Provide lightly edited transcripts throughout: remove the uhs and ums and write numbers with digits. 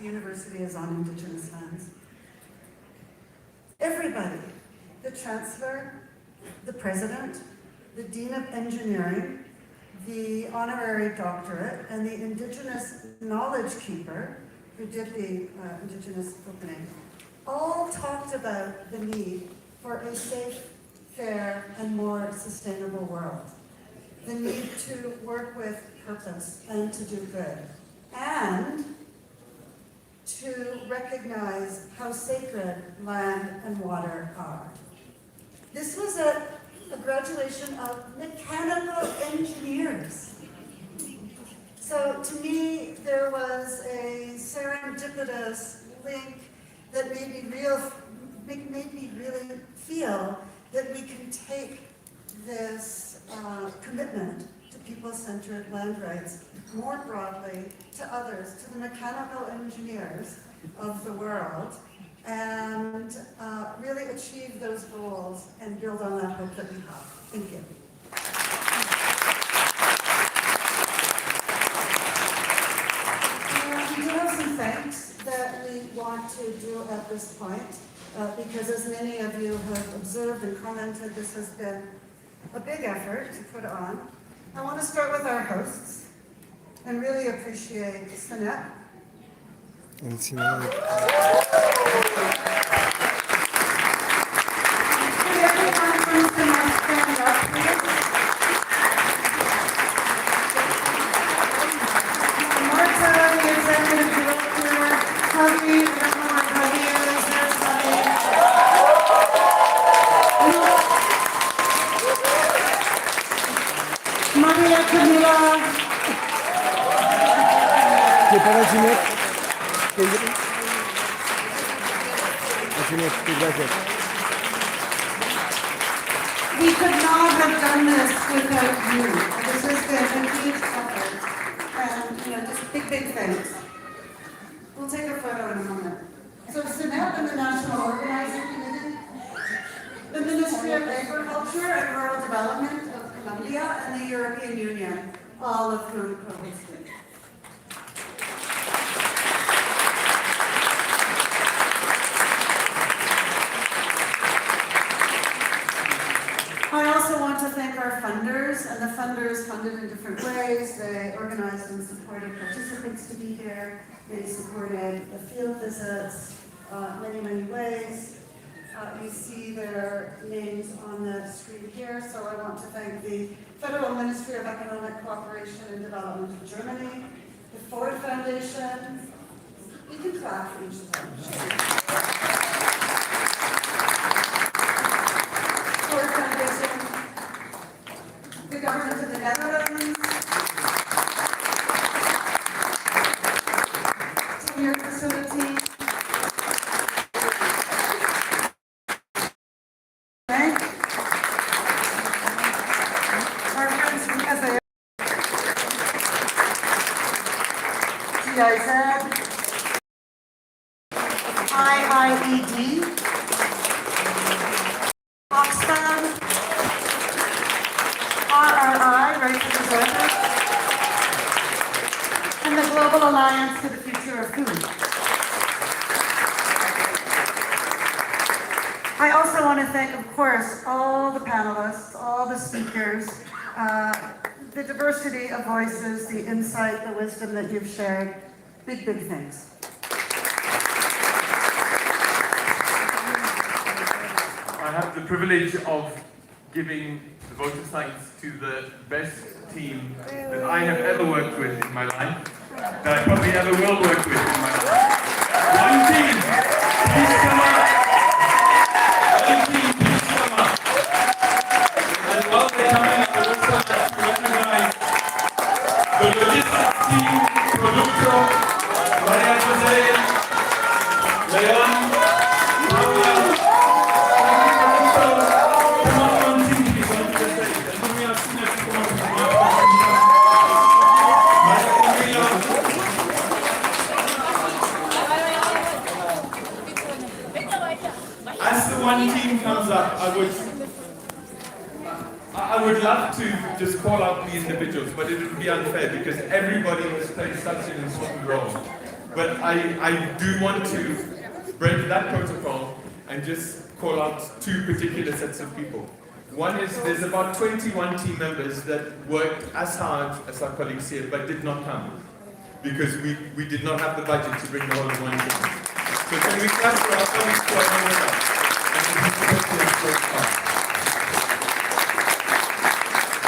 the university is on Indigenous lands. Everybody, the Chancellor, the President, the Dean of Engineering, the Honorary Doctorate, and the Indigenous Knowledge Keeper, who did the Indigenous opening, all talked about the need for a safe, fair, and more sustainable world. The need to work with purpose and to do good. And to recognize how sacred land and water are. This was a graduation of mechanical engineers. So to me, there was a serendipitous link that made me really feel that we can take this commitment to people-centered land rights more broadly to others, to the mechanical engineers of the world, and really achieve those goals and build on that hope that we have. Thank you. We do have some thanks that we want to do at this point, because as many of you have observed and commented, this has been a big effort to put on. I want to start with our hosts and really appreciate Sinette. Could everyone from Sinette stand up, please? Marta, the Executive Director, Hubby, I don't know where Hubby is, there's Hubby. Maria Camila. ¿Qué para Ginette? Gracias. We could not have done this without you. This has been a huge effort. And, just big thanks. We'll take a photo in a moment. So Sinette and the National Organizing Committee, the Ministry of Agriculture and Rural Development of Colombia, and the European Union, all of whom co-hosted. I also want to thank our funders, and the funders funded in different ways. They organized and supported participants to be here. They supported the field visits, many ways. You see their names on the screen here, so I want to thank the Federal Ministry of Economic Cooperation and Development of Germany, the Ford Foundation. You can clap for each of them. Ford Foundation, the government of the Netherlands, Tenure Facility, Bank, our friends from SAO, GIZ, IIED, Oxfam, RRI, Right to Resources, and the Global Alliance for the Future of Food. I also want to thank, of course, all the panelists, all the speakers, the diversity of voices, the insight, the wisdom that you've shared. Big thanks. I have the privilege of giving the vote of thanks to the best team that I have ever worked with in my life, that I probably ever will work with in my life. One team, please come up. One team, please come up. And while they're coming, I would also like to recognize the logistics team, Producto, Maria Jose, Leon, Paula. As the one team comes up, I would love to just call out the individuals, but it would be unfair because everybody has played such an important role. But I do want to break that protocol and just call out two particular sets of people. One is there's about 21 team members that worked as hard as our colleagues here, but did not come because we did not have the budget to bring the whole of one team. So can we clap for our colleagues who are here with us and the people who have worked hard?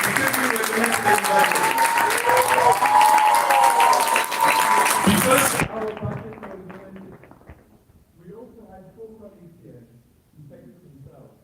Because we were limited in budget. Because our budget was limited, we also had 4 colleagues here who paid for themselves.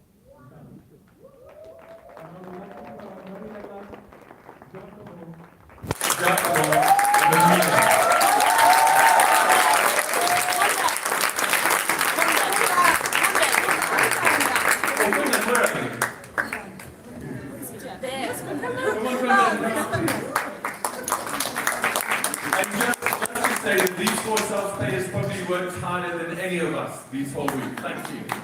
These 4 self-payers probably worked harder than any of us these whole week. Thank you. Can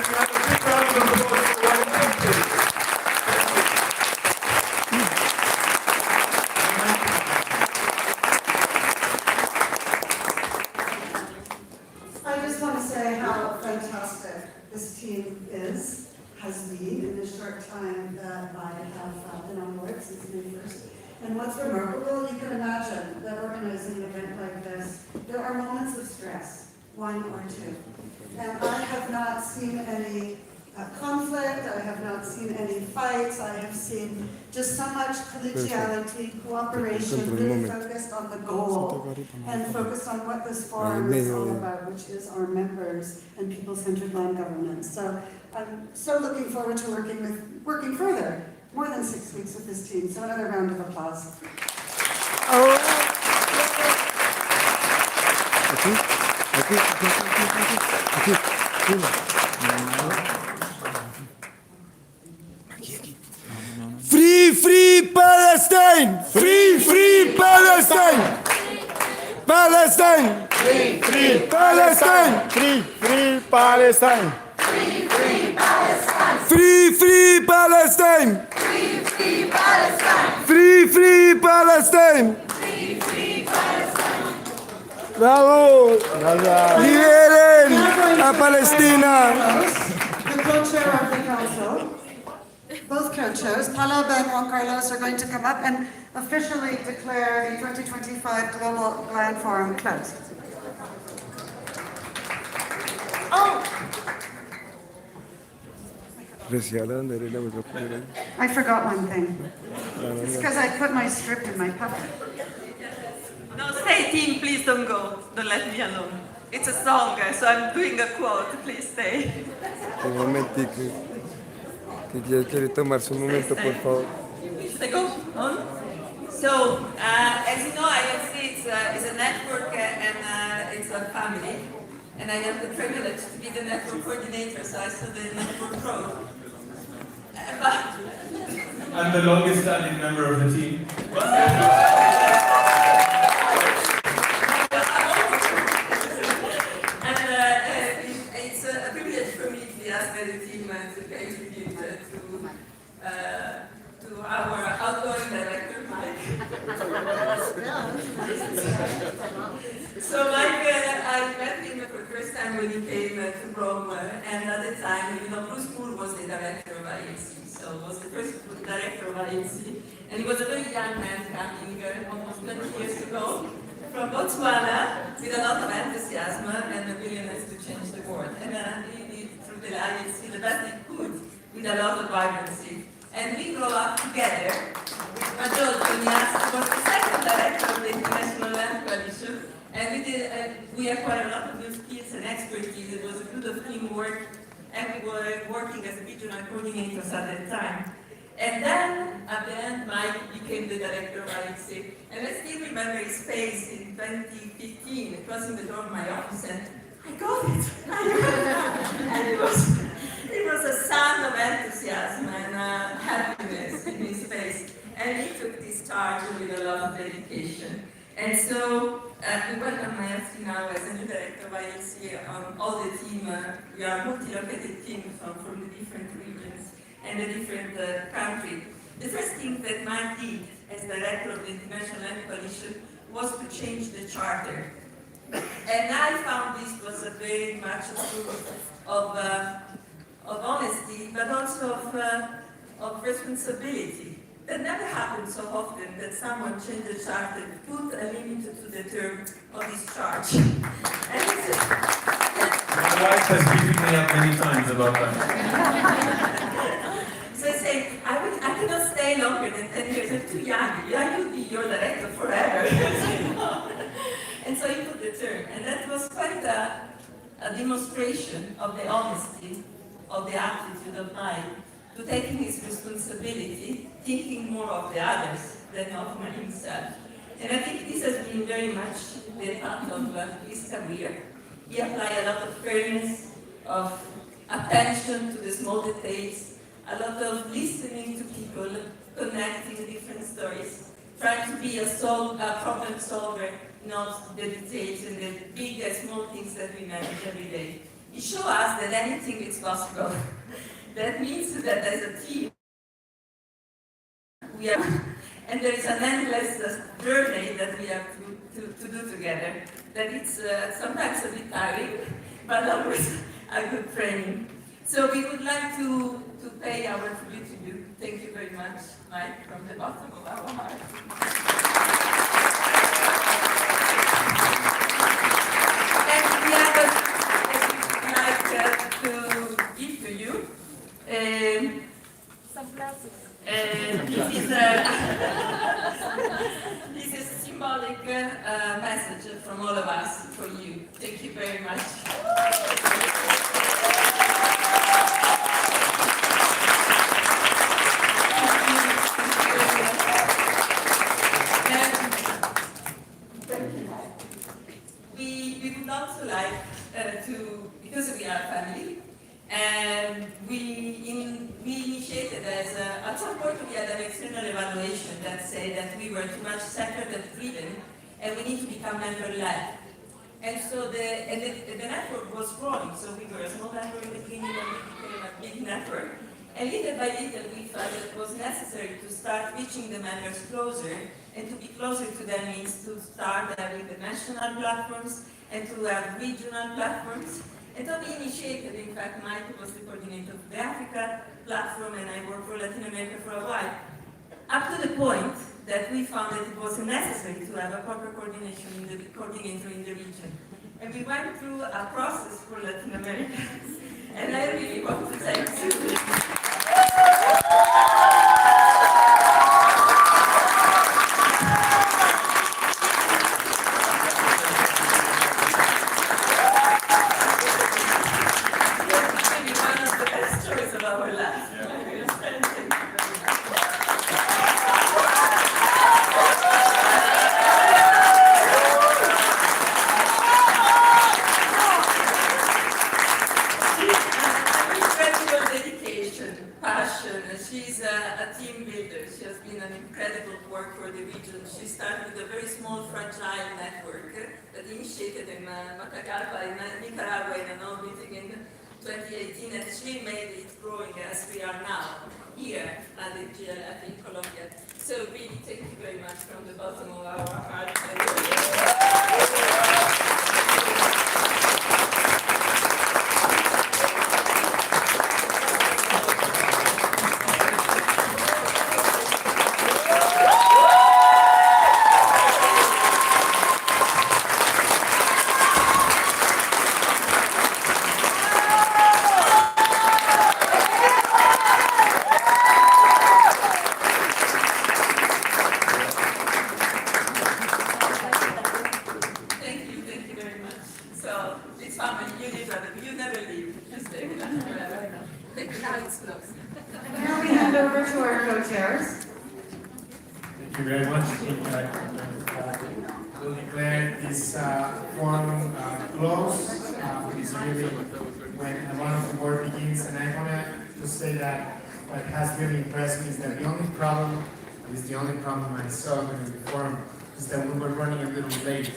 we have a big round of applause for one team? I just want to say how fantastic this team has been in the short time that I have been on board since May 1st. And what's remarkable, you can imagine that organizing an event like this, there are moments of stress, 1 or 2. And I have not seen any conflict, I have not seen any fights, I have seen just so much collegiality, cooperation, really focused on the goal and focused on what this forum is all about, which is our members and people-centered land government. So I'm so looking forward to working further, more than 6 weeks with this team. So another round of applause. Free, free Palestine! Free, free Palestine! Palestine! Free, free Palestine! Free, free Palestine! Free, free Palestine! Free, free Palestine! Free, free Palestine! Free, free Palestine! Bravo! Liberen a Palestina! The co-chair of the council, both co-chairs, Paula and Juan Carlos, are going to come up and officially declare the 2025 Global Land Forum closed. I forgot one thing. It's because I put my script in my pocket. No, stay, team, please don't go. Don't let me alone. It's a song, so I'm doing a quote. Please stay. Un momentico. Que quiere tomarse un momento, por favor. Should I go on? So, as you know, ILC is a network and it's a family. And I have the privilege to be the network coordinator, so I saw the network road. I'm the longest standing member of the team. It's a privilege for me to be asked by the team to contribute to our outgoing director, Mike. So Mike, I met him for the first time when he came to Rome, and at the time, Bruce Moore was the director of ILC, so was the first director of ILC, and he was a very young man coming almost 20 years ago from Botswana with a lot of enthusiasm and a willingness to change the world. And he did through the ILC the best he could with a lot of vibrancy. And we grew up together with Major Tonias, who was the second director of the International Land Coalition. And we acquired a lot of new skills and expertise. It was a good of teamwork, and we were working as regional coordinators at that time. And then, at the end, Mike became the director of ILC. And I still remember his face in 2015, crossing the door of my office, and I got it! And it was a sound of enthusiasm and happiness in his face. And he took this charge with a lot of dedication. And so, we welcome ILC now as a new director of ILC. All the team, we are a multi-located team from the different regions and the different countries. The first thing that Mike did as director of the International Land Coalition was to change the charter. And I found this was a very much a proof of honesty, but also of responsibility. That never happens so often that someone changed the charter, put a limit to the term of discharge. And this is, My wife has beaten me up many times about that. so I say, I cannot stay longer than 10 years. I'm too young. Yeah, you'll be your director forever. You know? And so he put the term. And that was quite a demonstration of the honesty, of the attitude of mine, to taking his responsibility, thinking more of the others than of himself. And I think this has been very much the part of his career. He applied a lot of fairness, of attention to the small details, a lot of listening to people, connecting different stories, trying to be a problem solver, not the details and the big and small things that we manage every day. He showed us that anything is possible. That means that as a team, we are, and there is an endless journey that we have to do together. That it's sometimes a bit tiring, but always a good training. So we would like to pay our tribute to you. Thank you very much, Mike, from the bottom of our heart. And we have to give to you some glasses. This is a symbolic message from all of us for you. Thank you very much. We would also like because we are a family, and we initiated at some point we had an external evaluation that said that we were too much centered and driven, and we need to become member-led. And so the network was growing, so we were a small network in the beginning, and we became a big network. And little by little, we felt it was necessary to start reaching the members closer, and to be closer to them means to start having the national platforms and to have regional platforms. And so we initiated, in fact, Mike was the coordinator of the Africa platform, and I worked for Latin America for a while, up to the point that we found that it was necessary to have a proper coordinator in the region. And we went through a process for Latin America, and I really want to thank you. In Matagalpa, in Nicaragua, in an old meeting in 2018, and she made it growing as we are now here at in Colombia. So really, thank you very much from the bottom of our heart. We'll declare this forum closed. It's really when one of the board begins, and I want to say that what has really impressed me is that the only problem I saw during the forum is that we were running a little late.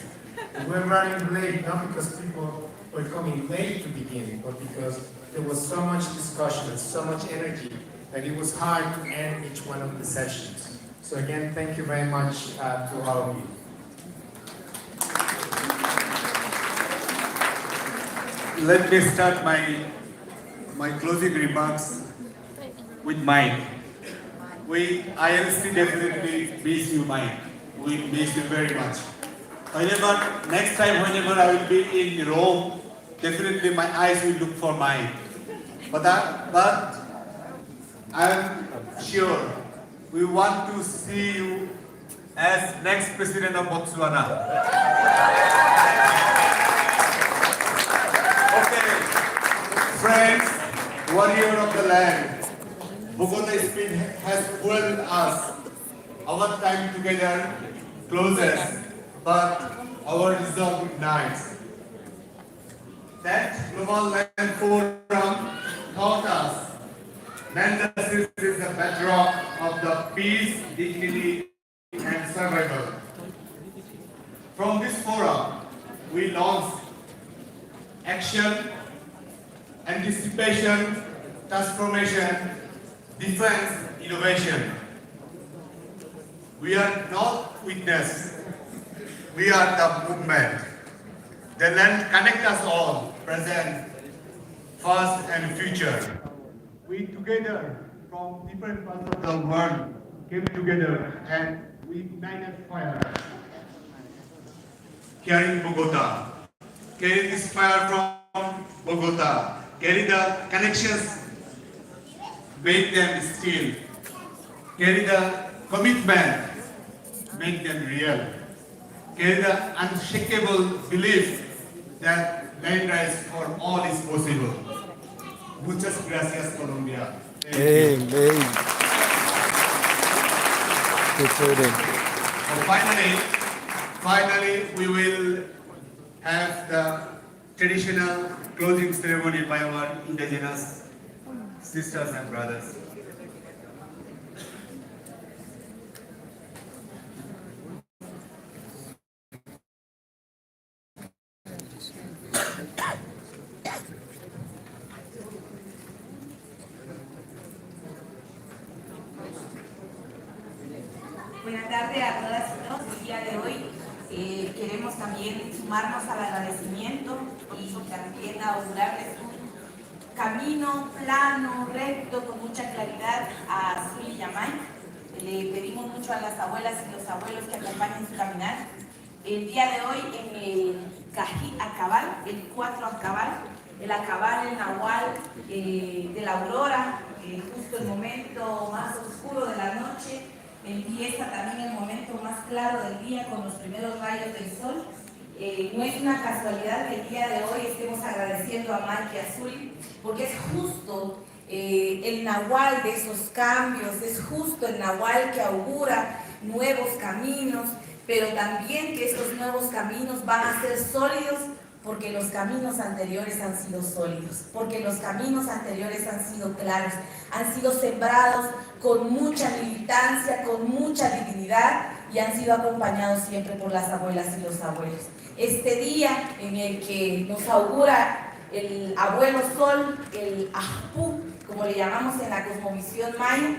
We were running late not because people were coming late to begin, but because there was so much discussion and so much energy that it was hard to end each one of the sessions. So again, thank you very much to all of you. let me start my closing remarks with Mike. We ILC definitely miss you, Mike. We miss you very much. Next time whenever I will be in Rome, definitely my eyes will look for Mike. But I am sure we want to see you as next president of Botswana. Okay, friends, warrior of the land, Bogota has pulled us. Our time together closes, but our resolve unites. That Global Land Forum taught us land justice is the bedrock of the peace, dignity, and survival. From this forum, we launched action, anticipation, transformation, defense, innovation. We are not witness, we are the movement. The land connects us all, present, past, and future. We together from different parts of the world came together and we ignited fire. Here in Bogota, carry this fire from Bogota, carry the connections, make them still, carry the commitment, make them real, carry the unshakable belief that land rights for all is possible. Muchas gracias, Colombia. Thank you. Amen. So finally, we will have the traditional closing ceremony by our indigenous sisters and brothers. Buenas tardes a todas y todos. El día de hoy queremos también sumarnos al agradecimiento y también augurarles un camino plano, recto, con mucha claridad a Azul y Yamay. Le pedimos mucho a las abuelas y los abuelos que acompañen su caminar. El día de hoy en el Cají Acabal, el 4 Acabal, el Acabal, el Nahual de la aurora, justo el momento más oscuro de la noche, empieza también el momento más claro del día con los primeros rayos del sol. No es una casualidad que el día de hoy estemos agradeciendo a Mike Azul, porque es justo el nahual de esos cambios, es justo el nahual que augura nuevos caminos, pero también que estos nuevos caminos van a ser sólidos porque los caminos anteriores han sido sólidos, porque los caminos anteriores han sido claros, han sido sembrados con mucha militancia, con mucha dignidad y han sido acompañados siempre por las abuelas y los abuelos. Este día en el que nos augura el abuelo sol, el Ajpú, como le llamamos en la cosmovisión maya,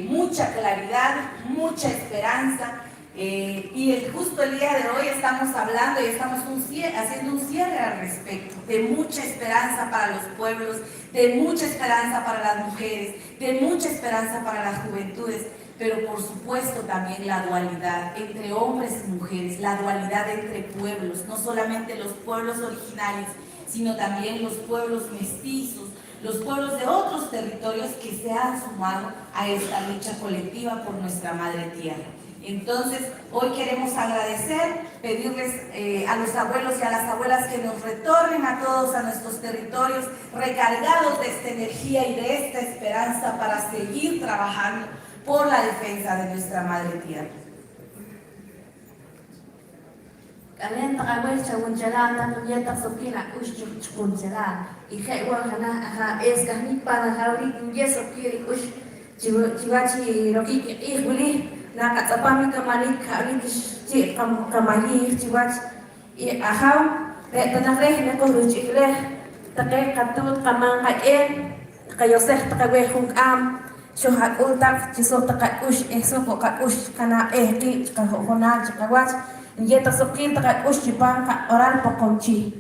mucha claridad, mucha esperanza. Y justo el día de hoy estamos hablando y estamos haciendo un cierre al respecto de mucha esperanza para los pueblos, de mucha esperanza para las mujeres, de mucha esperanza para las juventudes, pero por supuesto también la dualidad entre hombres y mujeres, la dualidad entre pueblos, no solamente los pueblos originarios, sino también los pueblos mestizos, los pueblos de otros territorios que se han sumado a esta lucha colectiva por nuestra madre tierra. Entonces, hoy queremos agradecer, pedirles a los abuelos y a las abuelas que nos retornen a todos a nuestros territorios recargados de esta energía y de esta esperanza para seguir trabajando por la defensa de nuestra madre tierra. Kalian takawal sa wunjala tanong yata sokina ush chkunjala ikhe wa hana es kahni para hawri kunje sokiri ush chiwachi roki ihuli nakatapami kamali kali chi kamali chiwach ahaw tanare ne ko ruchile takay katut kamang kaen kayoseh takaweh hungam shohat ultak chiso takat ush eso ko kat ush kana ki kahona chikawach yeta sokin takat ush chipang ka oral pokonchi.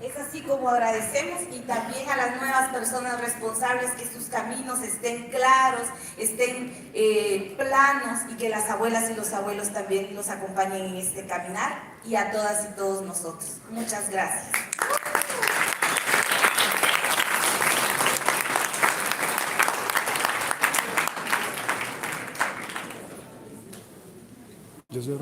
Es así como agradecemos y también a las nuevas personas responsables que sus caminos estén claros, estén planos y que las abuelas y los abuelos también nos acompañen en este caminar y a todas y todos nosotros. Muchas gracias. Yo soy